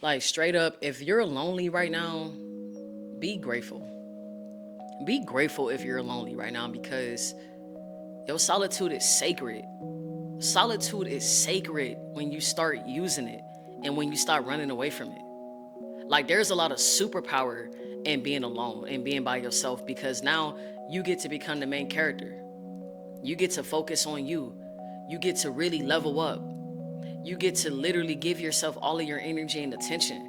Like straight up, if you're lonely right now, be grateful. Be grateful if you're lonely right now because your solitude is sacred. Solitude is sacred when you start using it and when you start running away from it. Like there's a lot of superpower in being alone and being by yourself because now you get to become the main character. You get to focus on you. You get to really level up. You get to literally give yourself all of your energy and attention.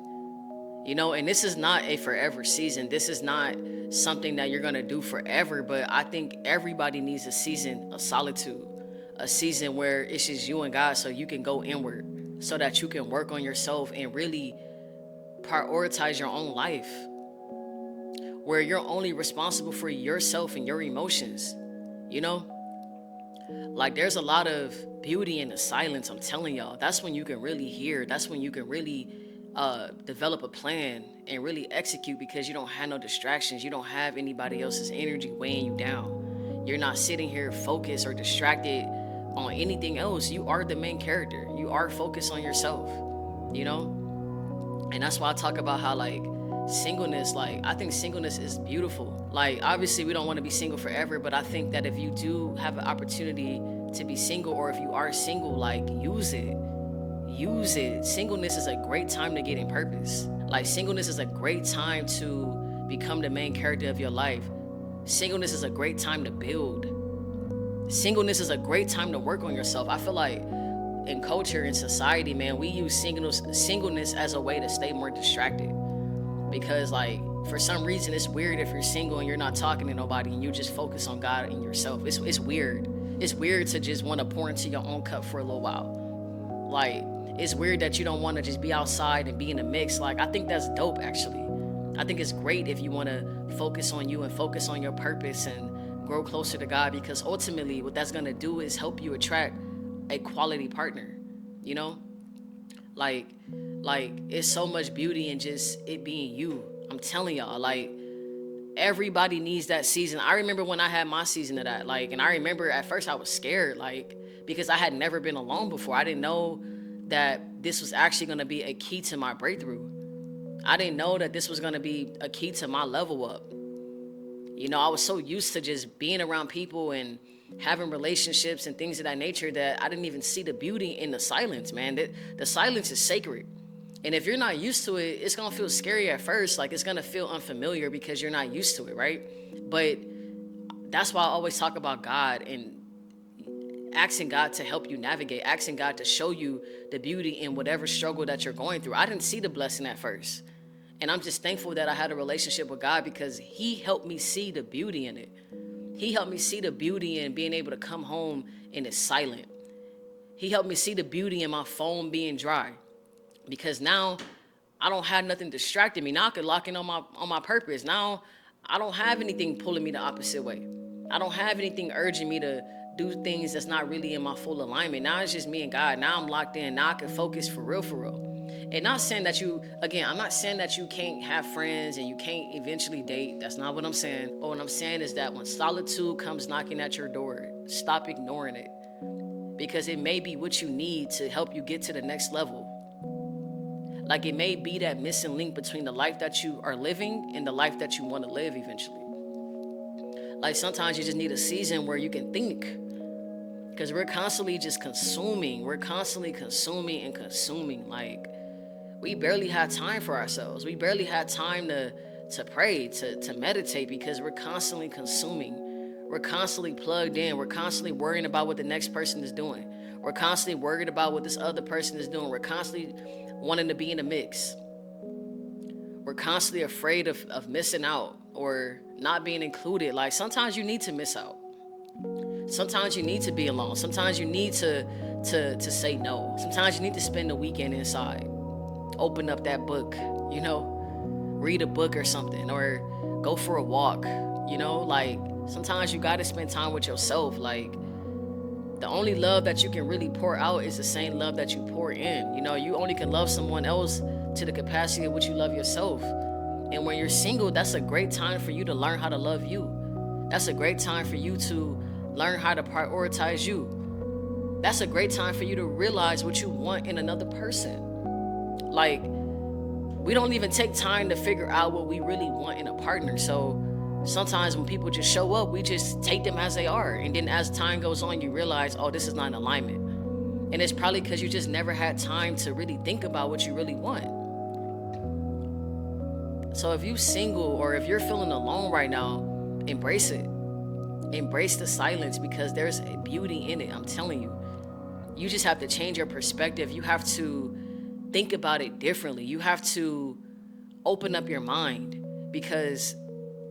And this is not a forever season. This is not something that you're going to do forever, but I think everybody needs a season of solitude, a season where it's just you and God so you can go inward, so that you can work on yourself and really prioritize your own life, where you're only responsible for yourself and your emotions. You know, like there's a lot of beauty in the silence. I'm telling y'all, that's when you can really hear. That's when you can really develop a plan and really execute because you don't have no distractions. You don't have anybody else's energy weighing you down. You're not sitting here focused or distracted on anything else. You are the main character. You are focused on yourself, you know? And that's why I talk about how like singleness, like I think singleness is beautiful. Like obviously we don't want to be single forever, but I think that if you do have an opportunity to be single, or if you are single, like use it. Use it. Singleness is a great time to get in purpose. Like singleness is a great time to become the main character of your life. Singleness is a great time to build. Singleness is a great time to work on yourself. I feel like in culture and society, man, we use singleness as a way to stay more distracted. Because like for some reason it's weird if you're single and you're not talking to nobody and you just focus on God and yourself. It's weird. It's weird to just want to pour into your own cup for a little while. Like it's weird that you don't want to just be outside and be in a mix. Like I think that's dope actually. I think it's great if you want to focus on you and focus on your purpose and grow closer to God, because ultimately what that's going to do is help you attract a quality partner, you know? Like it's so much beauty in just it being you. I'm telling y'all, like everybody needs that season. I remember when I had my season of that, like, and I remember at first I was scared, like, because I had never been alone before. I didn't know that this was actually going to be a key to my breakthrough. I didn't know that this was going to be a key to my level up. I was so used to just being around people and having relationships and things of that nature that I didn't even see the beauty in the silence, man. The silence is sacred. And if you're not used to it, it's going to feel scary at first. Like it's going to feel unfamiliar because you're not used to it, right? But that's why I always talk about God and asking God to help you navigate, asking God to show you the beauty in whatever struggle that you're going through. I didn't see the blessing at first. And I'm just thankful that I had a relationship with God because he helped me see the beauty in it. He helped me see the beauty in being able to come home and it's silent. He helped me see the beauty in my phone being dry, because now I don't have nothing distracting me. Now I can lock in on my purpose. Now I don't have anything pulling me the opposite way. I don't have anything urging me to do things that's not really in my full alignment. Now it's just me and God. Now I'm locked in. Now I can focus for real, for real. And not saying that I'm not saying that you can't have friends and you can't eventually date. That's not what I'm saying. But what I'm saying is that when solitude comes knocking at your door, stop ignoring it. Because it may be what you need to help you get to the next level. Like it may be that missing link between the life that you are living and the life that you want to live eventually. Like sometimes you just need a season where you can think. Because we're constantly just consuming. We're constantly consuming and consuming. Like we barely have time for ourselves. We barely have time to pray, to meditate, because we're constantly consuming. We're constantly plugged in. We're constantly worrying about what the next person is doing. We're constantly worried about what this other person is doing. We're constantly wanting to be in the mix. We're constantly afraid of missing out or not being included. Like sometimes you need to miss out. Sometimes you need to be alone. Sometimes you need to say no. Sometimes you need to spend the weekend inside. Open up that book, read a book or something, or go for a walk, like sometimes you got to spend time with yourself. Like the only love that you can really pour out is the same love that you pour in. You only can love someone else to the capacity of what you love yourself. And when you're single, that's a great time for you to learn how to love you. That's a great time for you to learn how to prioritize you. That's a great time for you to realize what you want in another person. Like We don't even take time to figure out what we really want in a partner. So sometimes when people just show up, we just take them as they are. And then as time goes on, you realize, oh, this is not in alignment. And it's probably because you just never had time to really think about what you really want. So if you're single or if you're feeling alone right now, embrace it. Embrace the silence, because there's a beauty in it. I'm telling you. You just have to change your perspective. You have to think about it differently. You have to open up your mind, because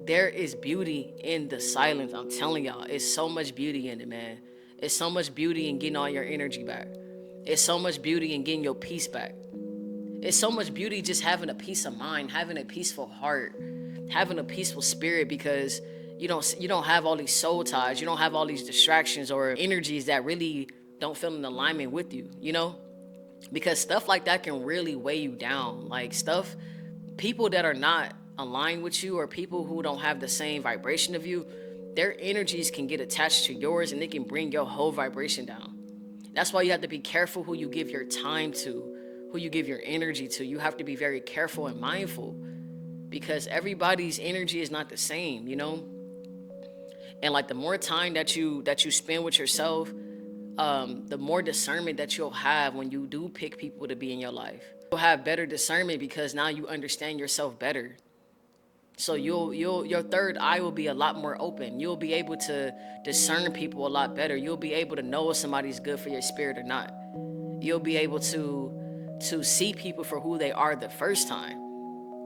there is beauty in the silence. I'm telling y'all, it's so much beauty in it, man. It's so much beauty in getting all your energy back. It's so much beauty in getting your peace back. It's so much beauty just having a peace of mind, having a peaceful heart, having a peaceful spirit, because you don't have all these soul ties. You don't have all these distractions or energies that really don't feel in alignment with you, because stuff like that can really weigh you down. Like people that are not aligned with you, or people who don't have the same vibration of you, their energies can get attached to yours and they can bring your whole vibration down. That's why you have to be careful who you give your time to, who you give your energy to. You have to be very careful and mindful, because everybody's energy is not the same, And like the more time that you spend with yourself, the more discernment that you'll have when you do pick people to be in your life. You'll have better discernment, because now you understand yourself better. So your third eye will be a lot more open. You'll be able to discern people a lot better. You'll be able to know if somebody's good for your spirit or not. You'll be able to see people for who they are the first time.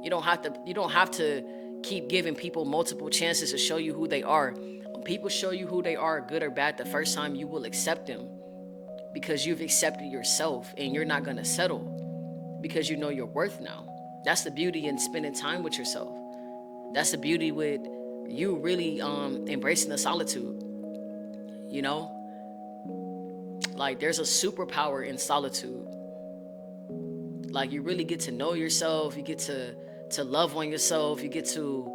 You don't have to keep giving people multiple chances to show you who they are. When people show you who they are, good or bad, the first time, you will accept them, because you've accepted yourself, and you're not going to settle, because you know your worth now. That's the beauty in spending time with yourself. That's the beauty with you really embracing the solitude. Like there's a superpower in solitude. Like you really get to know yourself. You get to love on yourself. You get to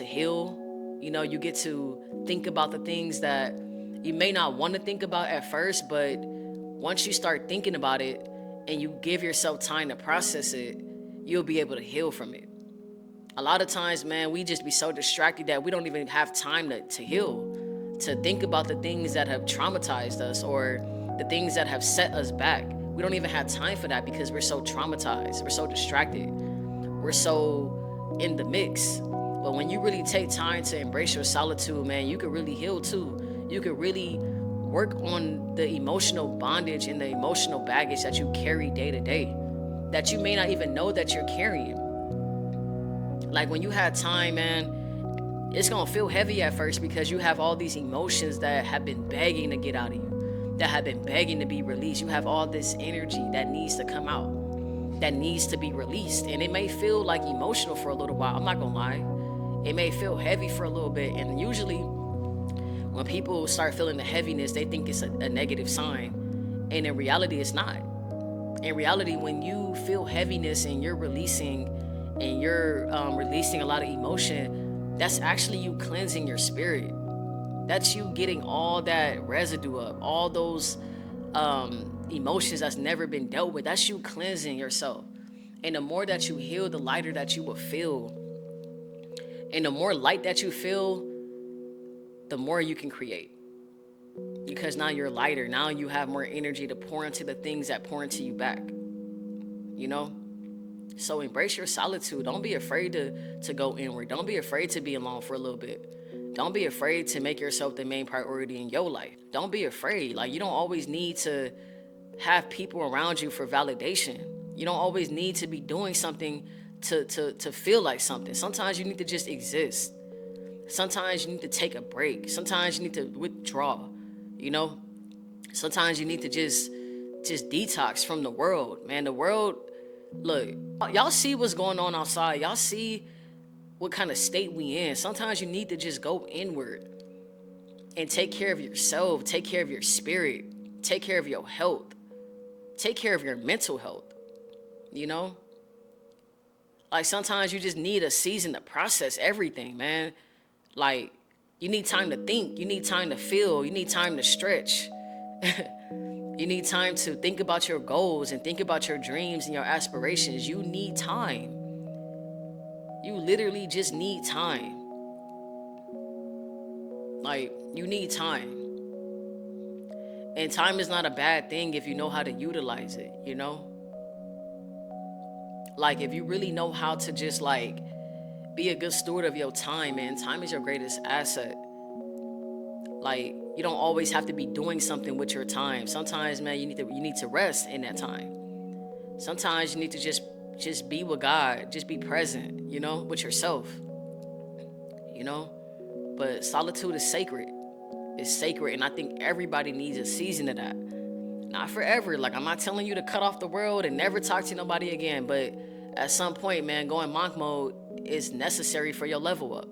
heal. You get to think about the things that you may not want to think about at first, but once you start thinking about it and you give yourself time to process it, you'll be able to heal from it. A lot of times, man, we just be so distracted that we don't even have time to heal, to think about the things that have traumatized us or the things that have set us back. We don't even have time for that, because we're so traumatized. We're so distracted. We're so in the mix. But when you really take time to embrace your solitude, man, you could really heal too. You could really work on the emotional bondage and the emotional baggage that you carry day to day, that you may not even know that you're carrying. Like when you had time, man, it's gonna feel heavy at first, because you have all these emotions that have been begging to get out of you, that have been begging to be released. You have all this energy that needs to come out, that needs to be released. And it may feel like emotional for a little while. I'm not gonna lie. It may feel heavy for a little bit. And usually when people start feeling the heaviness, they think it's a negative sign. And in reality, it's not. In reality, when you feel heaviness and you're releasing a lot of emotion, that's actually you cleansing your spirit. That's you getting all that residue up, all those emotions that's never been dealt with. That's you cleansing yourself. And the more that you heal, the lighter that you will feel. And the more light that you feel, the more you can create. Because now you're lighter. Now you have more energy to pour into the things that pour into you back. So embrace your solitude. Don't be afraid to go inward. Don't be afraid to be alone for a little bit. Don't be afraid to make yourself the main priority in your life. Don't be afraid. Like, you don't always need to have people around you for validation. You don't always need to be doing something to feel like something. Sometimes you need to just exist. Sometimes you need to take a break. Sometimes you need to withdraw, Sometimes you need to just detox from the world, man. The world, look, y'all see what's going on outside. Y'all see what kind of state we in. Sometimes you need to just go inward and take care of yourself, take care of your spirit, take care of your health, take care of your mental health, Like sometimes you just need a season to process everything, man. Like you need time to think, you need time to feel, you need time to stretch. You need time to think about your goals and think about your dreams and your aspirations. You need time. You literally just need time. Like, you need time. And time is not a bad thing if you know how to utilize it, you know? Like, if you really know how to just, like, be a good steward of your time, man. Time is your greatest asset. Like, you don't always have to be doing something with your time. Sometimes, man, you need to rest in that time. Sometimes you need to just be with God, just be present, you know, with yourself. You know? But solitude is sacred. It's sacred, and I think everybody needs a season of that. Not forever. Like, I'm not telling you to cut off the world and never talk to nobody again, but at some point, man, going monk mode is necessary for your level up.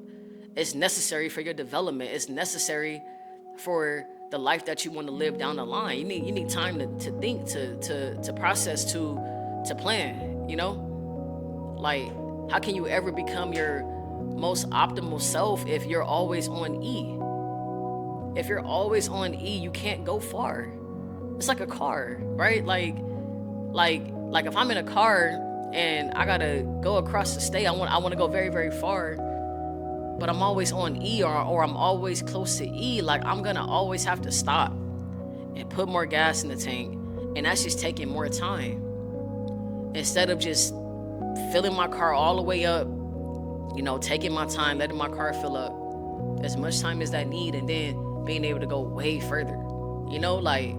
It's necessary for your development. It's necessary for the life that you want to live down the line. You need time to think, to process, to plan, you know? Like, how can you ever become your most optimal self if you're always on E? If you're always on E, you can't go far. It's like a car, right? Like if I'm in a car and I gotta go across the state, I want to go very, very far, but I'm always on E or I'm always close to E. Like, I'm gonna always have to stop and put more gas in the tank, and that's just taking more time. Instead of just filling my car all the way up, you know, taking my time, letting my car fill up as much time as that need, and then being able to go way further. You know, like,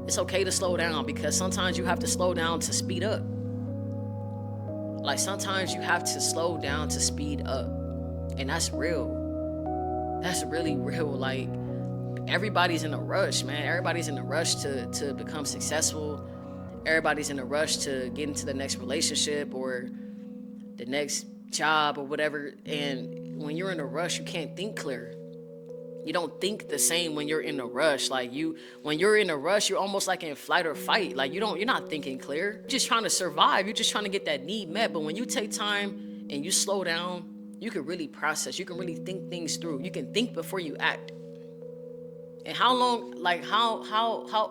it's okay to slow down, because sometimes you have to slow down to speed up. Like, sometimes you have to slow down to speed up. And that's real. That's really real. Like, everybody's in a rush, man. Everybody's in a rush to become successful. Everybody's in a rush to get into the next relationship or the next job or whatever. And when you're in a rush, you can't think clear. You don't think the same when you're in a rush. Like, when you're in a rush, you're almost like in flight or fight. Like, you're not thinking clear. You're just trying to survive. You're just trying to get that need met. But when you take time and you slow down, you can really process. You can really think things through. You can think before you act. And how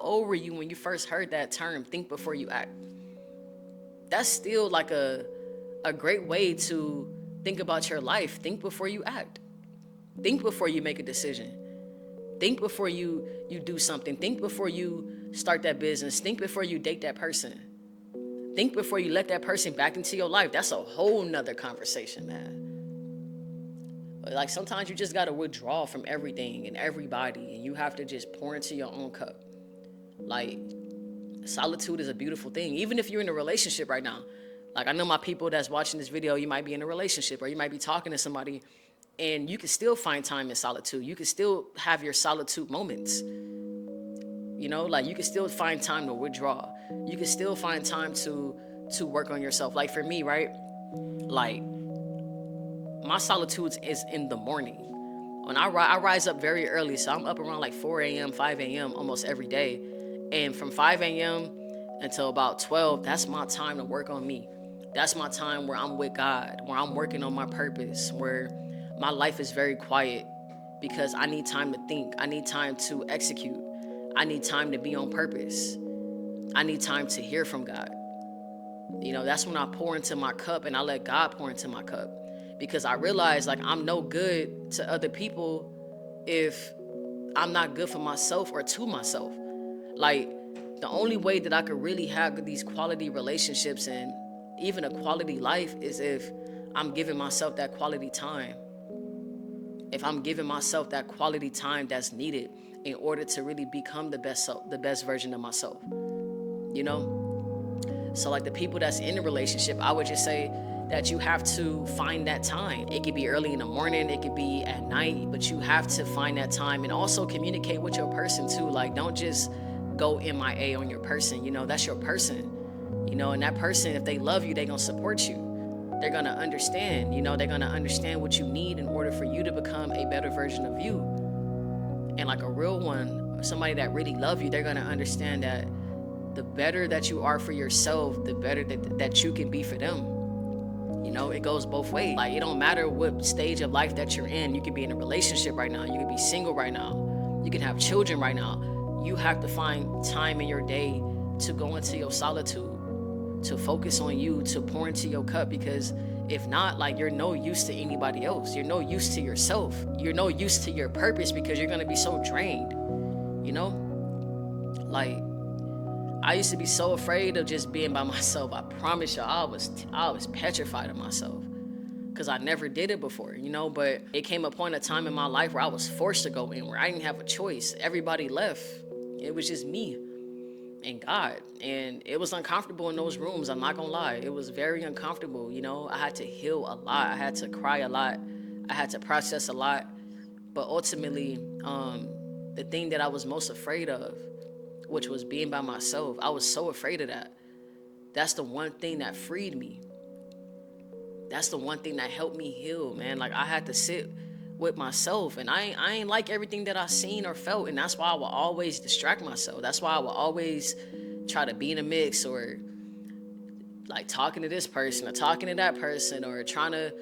old were you when you first heard that term, think before you act? That's still like a great way to think about your life. Think before you act. Think before you make a decision. Think before you do something. Think before you start that business. Think before you date that person. Think before you let that person back into your life. That's a whole nother conversation, man. Like, sometimes you just got to withdraw from everything and everybody, and you have to just pour into your own cup. Like, solitude is a beautiful thing. Even if you're in a relationship right now. Like, I know my people that's watching this video, you might be in a relationship or you might be talking to somebody, and you can still find time in solitude. You can still have your solitude moments. You know, like, you can still find time to withdraw. You can still find time to work on yourself. Like, for me, right? Like, my solitude is in the morning. When I rise up very early, so I'm up around like 4 a.m., 5 a.m. almost every day. And from 5 a.m. until about 12, that's my time to work on me. That's my time where I'm with God, where I'm working on my purpose, where my life is very quiet, because I need time to think. I need time to execute. I need time to be on purpose. I need time to hear from God. You know, that's when I pour into my cup and I let God pour into my cup. Because I realize, like, I'm no good to other people if I'm not good for myself or to myself. Like, the only way that I could really have these quality relationships and even a quality life is if I'm giving myself that quality time. If I'm giving myself that quality time that's needed in order to really become the best version of myself. You know? So, like, the people that's in a relationship, I would just say that you have to find that time. It could be early in the morning, it could be at night, but you have to find that time and also communicate with your person too. Like, don't just go MIA on your person. You know, that's your person. You know, and that person, if they love you, they're gonna support you. They're gonna understand, you know, they're gonna understand what you need in order for you to become a better version of you. And like a real one, somebody that really love you, they're gonna understand that the better that you are for yourself, the better that you can be for them. You know, it goes both ways. Like, it don't matter what stage of life that you're in. You could be in a relationship right now. You could be single right now. You can have children right now. You have to find time in your day to go into your solitude, to focus on you, to pour into your cup. Because if not, like, you're no use to anybody else. You're no use to yourself. You're no use to your purpose, because you're gonna be so drained. You know, like, I used to be so afraid of just being by myself. I promise you, I was petrified of myself, because I never did it before, But it came a point of time in my life where I was forced to go in, where I didn't have a choice. Everybody left. It was just me and God. And it was uncomfortable in those rooms. I'm not gonna lie. It was very uncomfortable. I had to heal a lot. I had to cry a lot. I had to process a lot. But ultimately, the thing that I was most afraid of, which was being by myself, I was so afraid of that. That's the one thing that freed me. That's the one thing that helped me heal, man. Like, I had to sit with myself, and I ain't like everything that I seen or felt, and that's why I will always distract myself. That's why I will always try to be in a mix, or like talking to this person or talking to that person, or trying to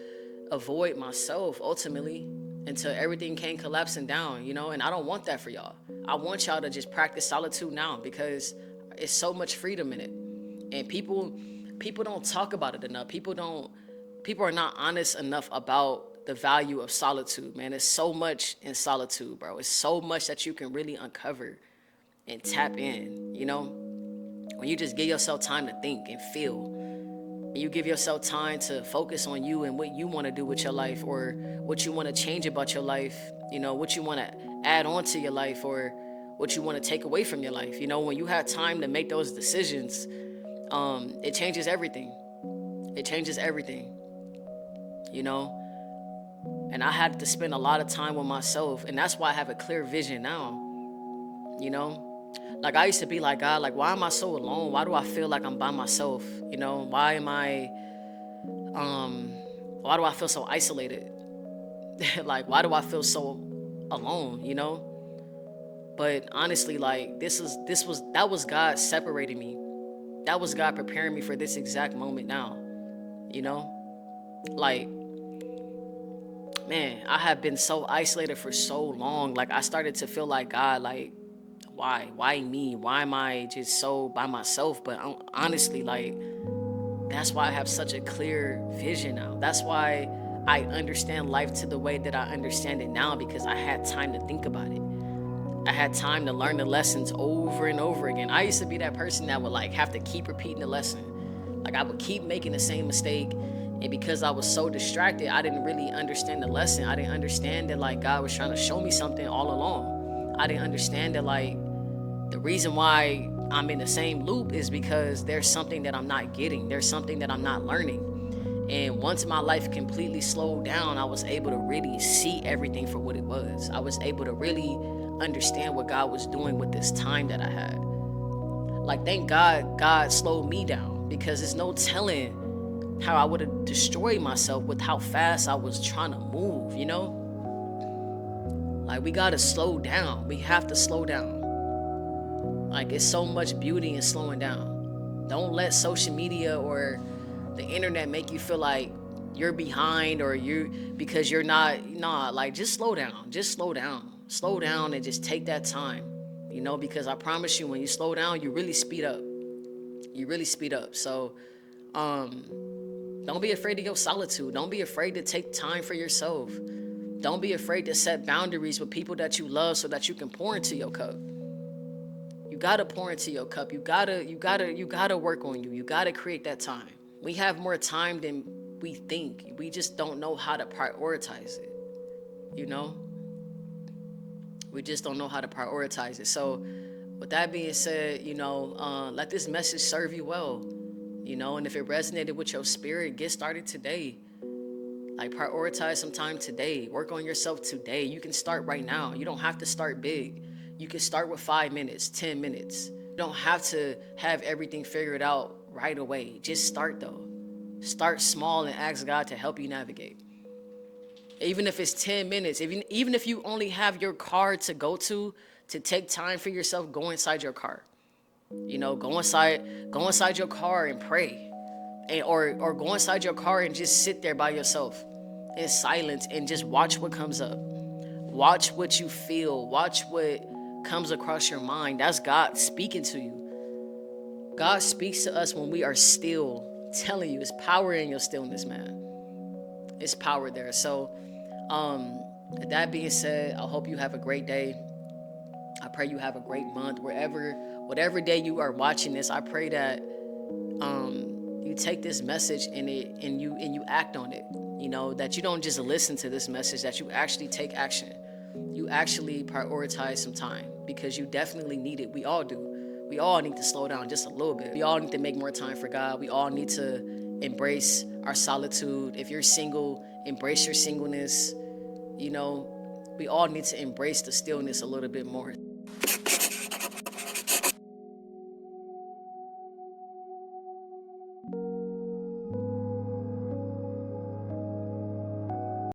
avoid myself ultimately, until everything came collapsing down, And I don't want that for y'all. I want y'all to just practice solitude now, because it's so much freedom in it. And people don't talk about it enough. People are not honest enough about the value of solitude, man. It's so much in solitude, bro. It's so much that you can really uncover and tap in, When you just give yourself time to think and feel. And you give yourself time to focus on you and what you want to do with your life, or what you want to change about your life, what you want to add on to your life, or what you want to take away from your life. When you have time to make those decisions, it changes everything. It changes everything, And I had to spend a lot of time with myself, and that's why I have a clear vision now, Like, I used to be like, God, like, why am I so alone? Why do I feel like I'm by myself? Why do I feel so isolated? Like, why do I feel so alone, But honestly, like, that was God separating me. That was God preparing me for this exact moment now, Like, man, I have been so isolated for so long. Like, I started to feel like, God, like, why me? Why am I just so by myself? But honestly, like, that's why I have such a clear vision now. That's why I understand life to the way that I understand it now, because I had time to think about it. I had time to learn the lessons over and over again. I used to be that person that would, like, have to keep repeating the lesson. Like, I would keep making the same mistake. And because I was so distracted, I didn't really understand the lesson. I didn't understand that, like, God was trying to show me something all along. I didn't understand that, like, the reason why I'm in the same loop is because there's something that I'm not getting. There's something that I'm not learning. And once my life completely slowed down, I was able to really see everything for what it was. I was able to really understand what God was doing with this time that I had. Like, thank God slowed me down, because there's no telling how I would have destroyed myself with how fast I was trying to move, Like, we gotta slow down. We have to slow down. Like, it's so much beauty in slowing down. Don't let social media or the internet make you feel like you're behind, or because you're not. Nah, like, just slow down. Just slow down. Slow down and just take that time, because I promise you, when you slow down, you really speed up. You really speed up. So, don't be afraid of your solitude. Don't be afraid to take time for yourself. Don't be afraid to set boundaries with people that you love, so that you can pour into your cup. You gotta pour into your cup. You gotta work on you. You gotta create that time. We have more time than we think. We just don't know how to prioritize it. We just don't know how to prioritize it. So, with that being said, let this message serve you well. And if it resonated with your spirit, get started today. Like, prioritize some time today. Work on yourself today. You can start right now. You don't have to start big. You can start with 5 minutes, 10 minutes. You don't have to have everything figured out right away. Just start, though. Start small and ask God to help you navigate. Even if it's 10 minutes, even if you only have your car to go to take time for yourself, go inside your car. Go inside your car and pray. Or go inside your car and just sit there by yourself in silence and just watch what comes up. Watch what you feel. Watch what comes across your mind, that's God speaking to you. God speaks to us when we are still. Telling you, it's power in your stillness, man. It's power there. So, that being said, I hope you have a great day. I pray you have a great month. Whatever day you are watching this, I pray that you take this message and you act on it. You know, that you don't just listen to this message, that you actually take action. You actually prioritize some time, because you definitely need it. We all do. We all need to slow down just a little bit. We all need to make more time for God. We all need to embrace our solitude. If you're single, embrace your singleness. You know, we all need to embrace the stillness a little bit more.